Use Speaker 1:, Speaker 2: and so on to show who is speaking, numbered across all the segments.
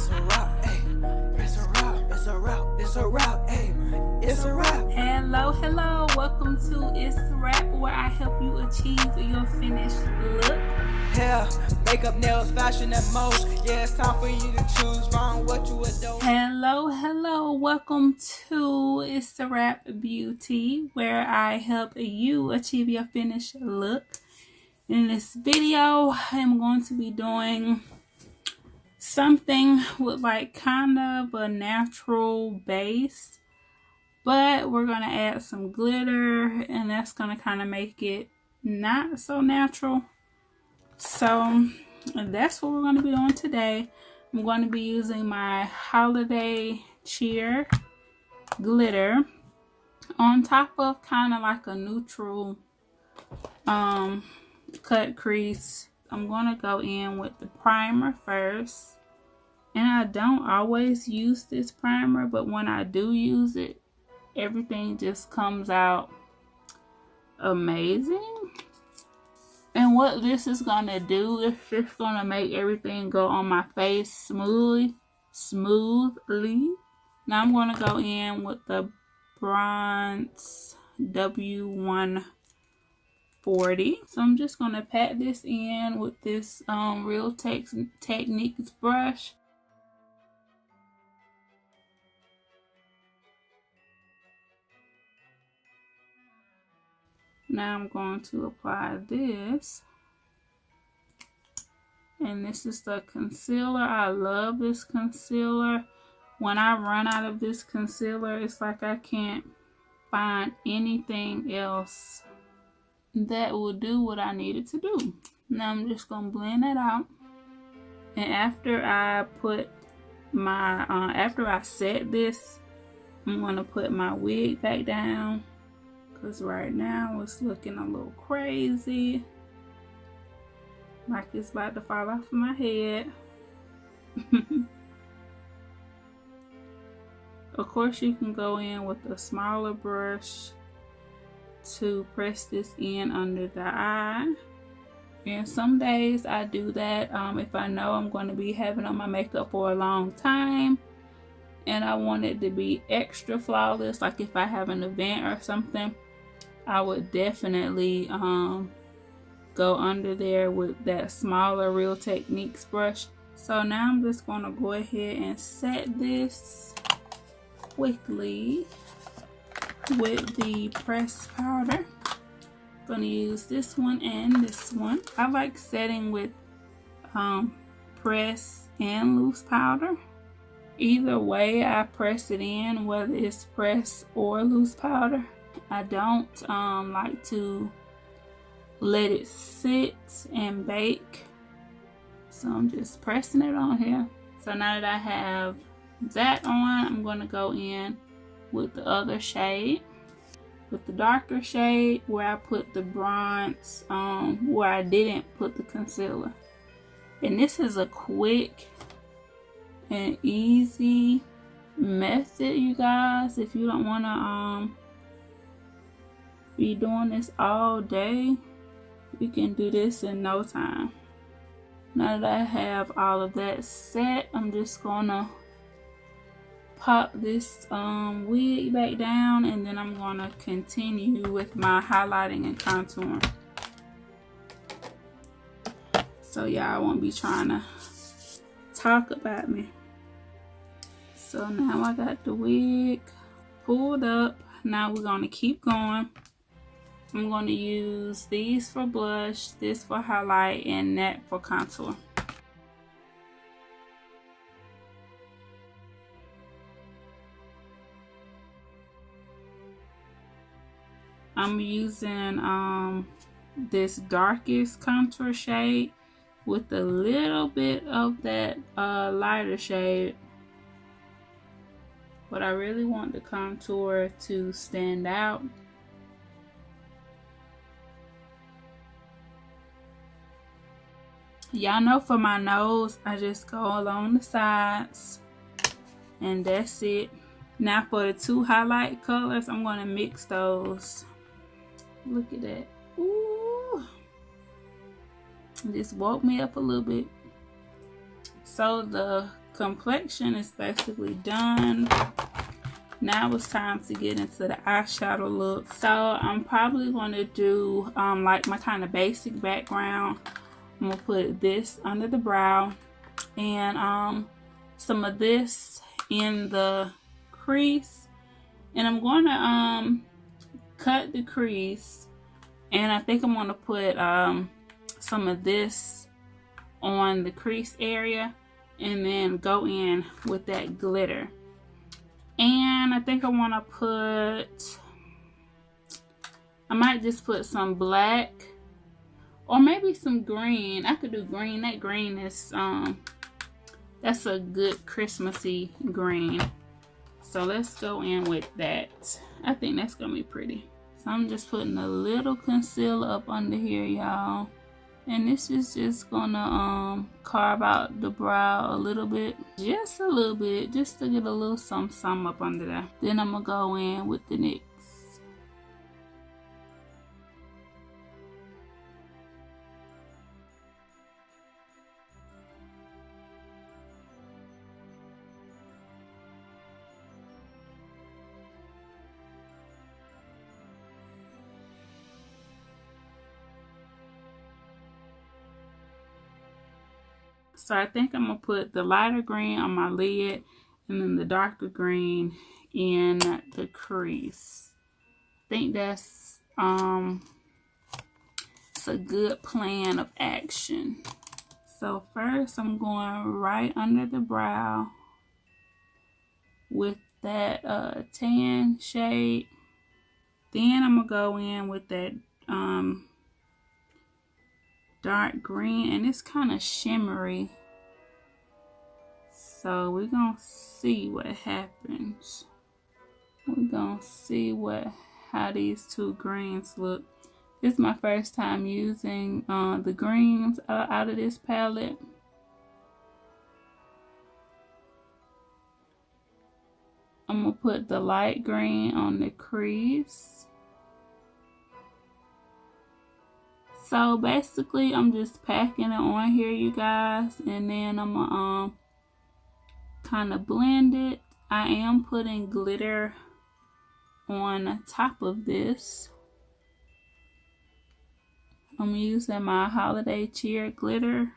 Speaker 1: It's a wrap, ayy. It's a wrap, it's a wrap, it's a wrap, ayy. It's a wrap.
Speaker 2: Hello, welcome to Itz Sirap, where I help you achieve your finished look.
Speaker 1: Hair, makeup, nails, fashion, and most. Yeah, it's time for you to choose from what you adore.
Speaker 2: Hello, welcome to Itz Sirap Beauty, where I help you achieve your finished look. In this video, I'm going to be doing something with like kind of a natural base, but we're going to add some glitter, and that's going to kind of make it not so natural. So that's what we're going to be doing today. I'm going to be using my holiday cheer glitter on top of kind of like a neutral cut crease. I'm going to go in with the primer first, and I don't always use this primer, but when I do use it, everything just comes out amazing. And what this is going to do is just going to make everything go on my face smoothly. Now I'm going to go in with the bronze W140. So I'm just going to pat this in with this Real Techniques brush. Now I'm going to apply this. And this is the concealer. I love this concealer. When I run out of this concealer, it's like I can't find anything else that will do what I need it to do. Now I'm just going to blend it out. And after I put my, after I set this, I'm going to put my wig back down. Because right now it's looking a little crazy. Like it's about to fall off of my head. Of course, you can go in with a smaller brush to press this in under the eye. And some days I do that if I know I'm going to be having on my makeup for a long time and I want it to be extra flawless, like if I have an event or something, I would definitely go under there with that smaller Real Techniques brush. So now I'm just going to go ahead and set this quickly with the pressed powder. I'm going to use this one and this one. I like setting with press and loose powder. Either way I press it in, whether it's press or loose powder. I don't like to let it sit and bake, so I'm just pressing it on here. So now that I have that on, I'm going to go in with the other shade, with the darker shade where I put the bronze, where I didn't put the concealer. And this is a quick and easy method, you guys. If you don't want to be doing this all day, you can do this in no time. Now that I have all of that set, I'm just gonna pop this wig back down, and then I'm gonna continue with my highlighting and contouring. So y'all won't be trying to talk about me. So now I got the wig pulled up. Now we're gonna keep going. I'm going to use these for blush, this for highlight, and that for contour. I'm using this darkest contour shade with a little bit of that lighter shade. But I really want the contour to stand out. Y'all know for my nose, I just go along the sides, and that's it. Now for the two highlight colors, I'm going to mix those. Look at that. Ooh. Just woke me up a little bit. So the complexion is basically done. Now it's time to get into the eyeshadow look. So I'm probably going to do like my kind of basic background. I'm gonna put this under the brow and some of this in the crease, and I'm gonna cut the crease, and I think I'm gonna put some of this on the crease area and then go in with that glitter. And I think I want to I might just put some black or maybe some green. I could do green. That green is that's a good Christmassy green. So let's go in with that. I think that's gonna be pretty. So I'm just putting a little concealer up under here, y'all. And this is just gonna carve out the brow a little bit. Just a little bit, just to get a little something up under there. Then I'm gonna go in with the NYX. So I think I'm gonna put the lighter green on my lid and then the darker green in the crease. I think that's it's a good plan of action. So first I'm going right under the brow with that tan shade. Then I'm gonna go in with that dark green, and it's kind of shimmery. So we're gonna see what happens. We're gonna see how these two greens look. This is my first time using the greens out of this palette. I'm gonna put the light green on the crease. So basically I'm just packing it on here, you guys, and then I'm gonna kind of blend it. I am putting glitter on top of this. I'm using my holiday cheer glitter.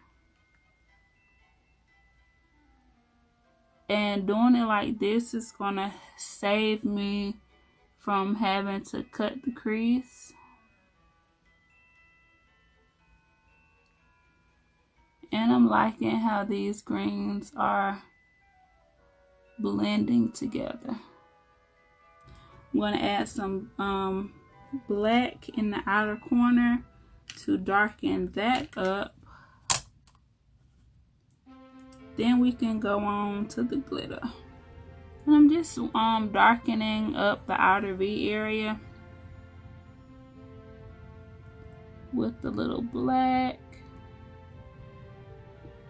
Speaker 2: And doing it like this is gonna save me from having to cut the crease. And I'm liking how these greens are blending together. I'm going to add some black in the outer corner to darken that up. Then we can go on to the glitter. And I'm just darkening up the outer V area with the little black.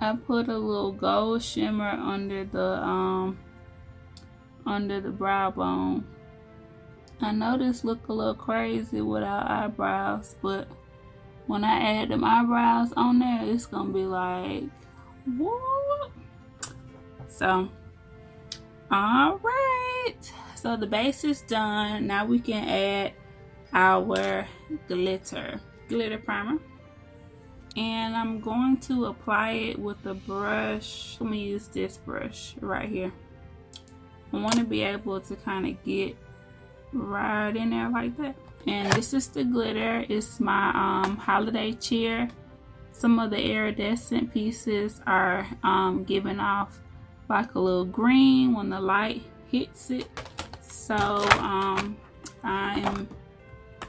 Speaker 2: I put a little gold shimmer under the brow bone. I know this look a little crazy without eyebrows, but when I add them eyebrows on there, it's gonna be like, what? So, all right. So the base is done. Now we can add our glitter primer. And I'm going to apply it with a brush. Let me use this brush right here. I want to be able to kind of get right in there like that. And this is the glitter. It's my holiday cheer. Some of the iridescent pieces are giving off like a little green when the light hits it. So I'm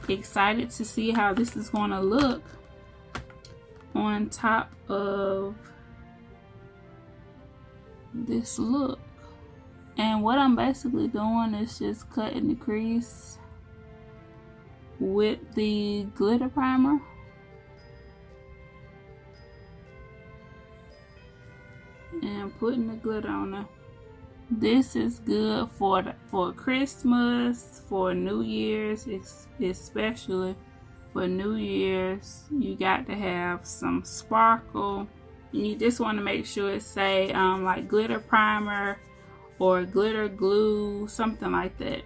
Speaker 2: excited to see how this is going to look on top of this look. And what I'm basically doing is just cutting the crease with the glitter primer. And putting the glitter on there. This is good for Christmas, for New Year's, especially for New Year's. You got to have some sparkle You just want to make sure it say like glitter primer or glitter glue, something like that.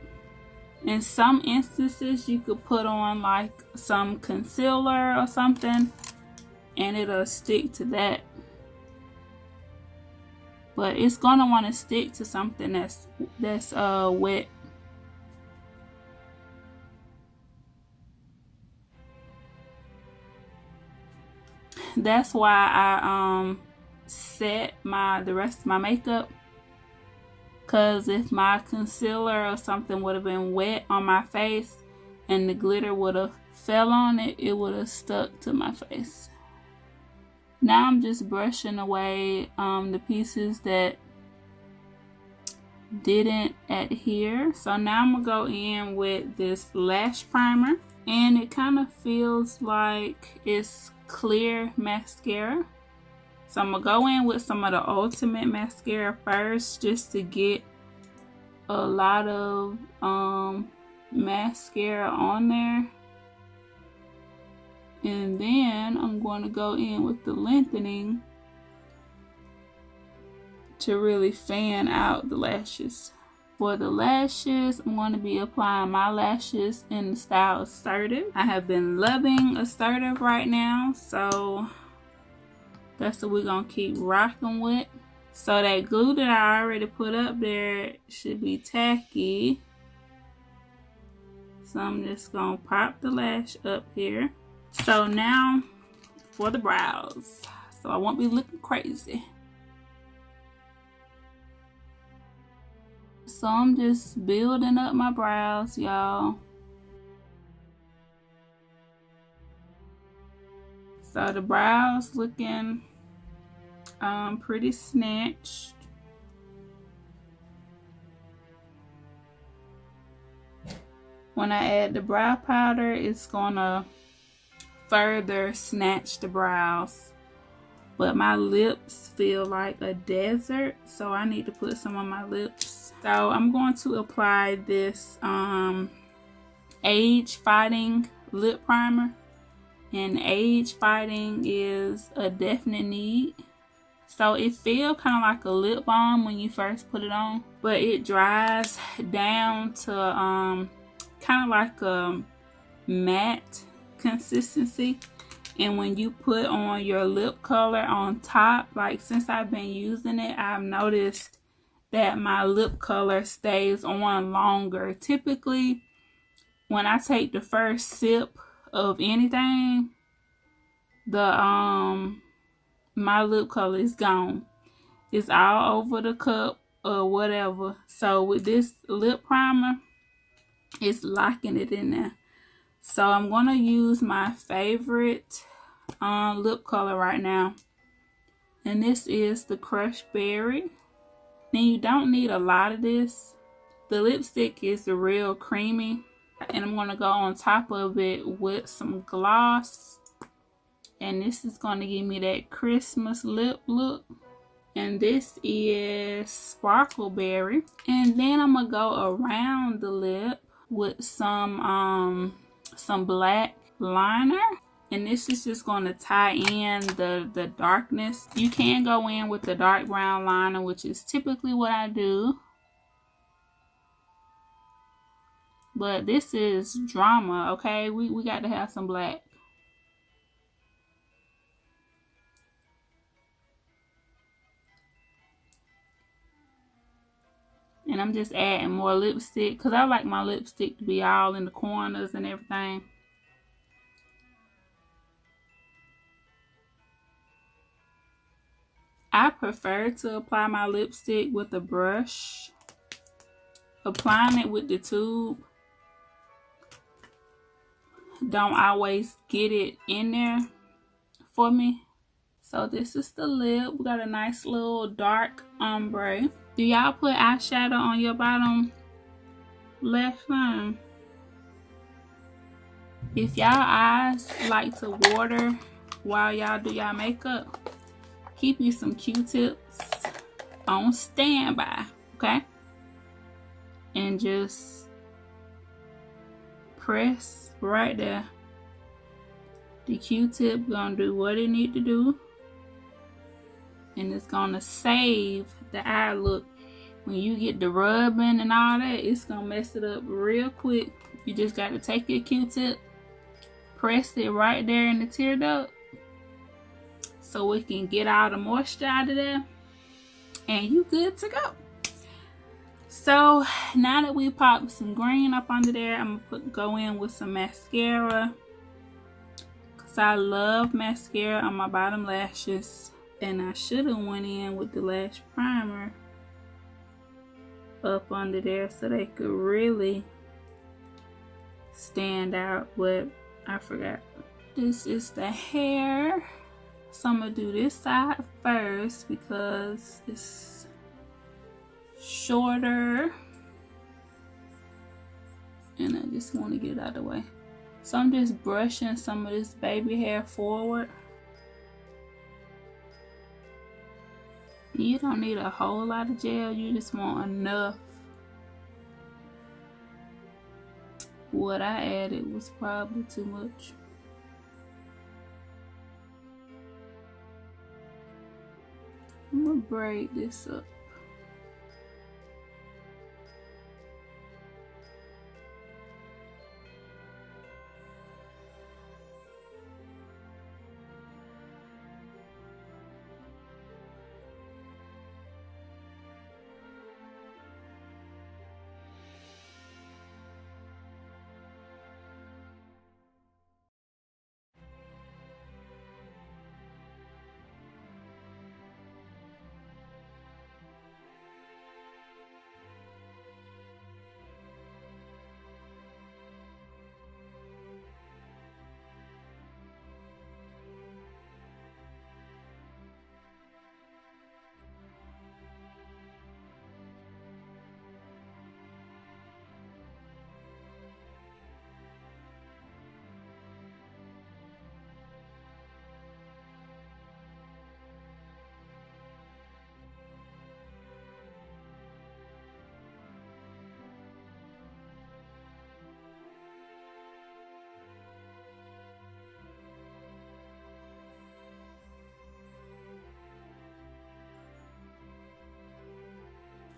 Speaker 2: In some instances, you could put on like some concealer or something and it'll stick to that. But it's gonna want to stick to something that's wet. That's why I set the rest of my makeup, because if my concealer or something would have been wet on my face and the glitter would have fell on it, it would have stuck to my face. Now I'm just brushing away the pieces that didn't adhere. So now I'm gonna go in with this lash primer, and it kind of feels like it's clear mascara. So I'm gonna go in with some of the Ultimate mascara first, just to get a lot of mascara on there. And then I'm going to go in with the lengthening to really fan out the lashes. For the lashes, I'm going to be applying my lashes in the style Assertive. I have been loving Assertive right now, so that's what we're going to keep rocking with. So that glue that I already put up there should be tacky. So I'm just going to pop the lash up here. So now for the brows. So I won't be looking crazy. So I'm just building up my brows, y'all. So the brows looking pretty snatched. When I add the brow powder, it's gonna further snatch the brows. But my lips feel like a desert, so I need to put some on my lips. So I'm going to apply this age fighting lip primer, and age fighting is a definite need. So it feels kind of like a lip balm when you first put it on, but it dries down to kind of like a matte consistency. And when you put on your lip color on top, like since I've been using it, I've noticed that my lip color stays on longer. Typically, when I take the first sip of anything, my lip color is gone. It's all over the cup or whatever. So with this lip primer, it's locking it in there. So I'm going to use my favorite lip color right now. And this is the Crushed Berry. Now you don't need a lot of this. The lipstick is real creamy. And I'm going to go on top of it with some gloss. And this is going to give me that Christmas lip look. And this is Sparkle Berry. And then I'm going to go around the lip with some black liner. And this is just going to tie in the darkness. You can go in with the dark brown liner, which is typically what I do. But this is drama, okay? We got to have some black. And I'm just adding more lipstick because I like my lipstick to be all in the corners and everything. I prefer to apply my lipstick with a brush. Applying it with the tube don't always get it in there for me. So this is the lip. We got a nice little dark ombre. Do y'all put eyeshadow on your bottom lash line? If y'all eyes like to water while y'all do y'all makeup, keep you some Q-tips on standby, okay? And just press right there. The Q-tip gonna do what it need to do. and it's gonna save the eye look. When you get the rubbing and all that, it's gonna mess it up real quick. You just got to take your Q-tip, press it right there in the tear duct so we can get all the moisture out of there, and you good to go. So now that we popped some green up under there, I'm gonna go in with some mascara, because I love mascara on my bottom lashes. And I should have went in with the lash primer up under there so they could really stand out, but I forgot. This is the hair, so I'm gonna do this side first because it's shorter and I just want to get it out of the way. So I'm just brushing some of this baby hair forward. You don't need a whole lot of gel, you just want enough. What I added was probably too much. I'm gonna braid this up.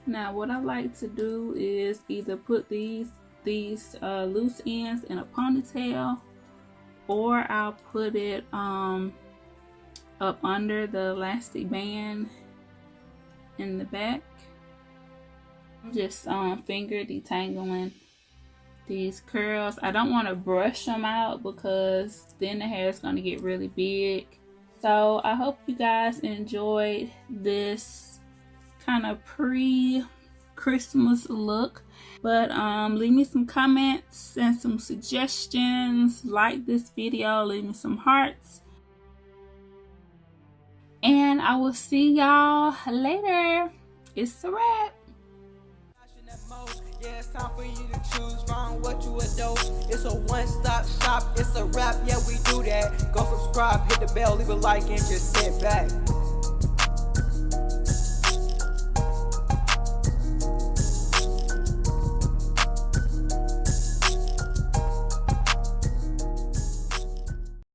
Speaker 2: Now what I like to do is either put these loose ends in a ponytail, or I'll put it up under the elastic band in the back. Just finger detangling these curls. I don't want to brush them out because then the hair is going to get really big. So I hope you guys enjoyed this kind of pre-Christmas look. But leave me some comments and some suggestions. Like this video, leave me some hearts, and I will see y'all later. It's a wrap.
Speaker 1: Yeah, it's time for you to choose from what you adore. It's a one-stop shop, it's a wrap, yeah, we do that. Go subscribe, hit the bell, leave a like, and just sit back.